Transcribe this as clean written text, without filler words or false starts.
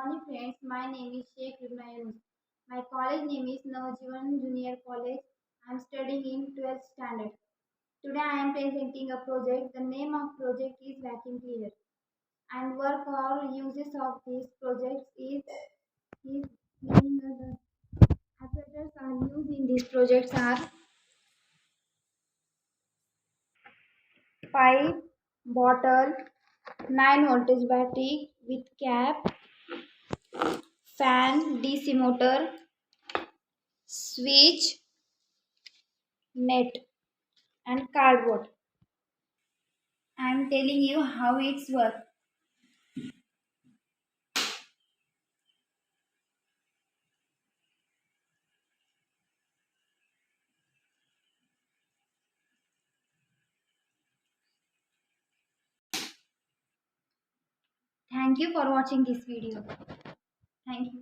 Morning friends, my name is Shaikh. My college name is Navajivan Junior College. I am studying in 12th standard. Today I am presenting a project. The name of project is vacuum cleaner. And work or uses of this project is cleaning the apparatus are used in these projects are pipe, bottle, 9 voltage battery with cap, fan, DC motor, switch, net and cardboard. I am telling you how it's work. Thank you for watching this video. Thank you.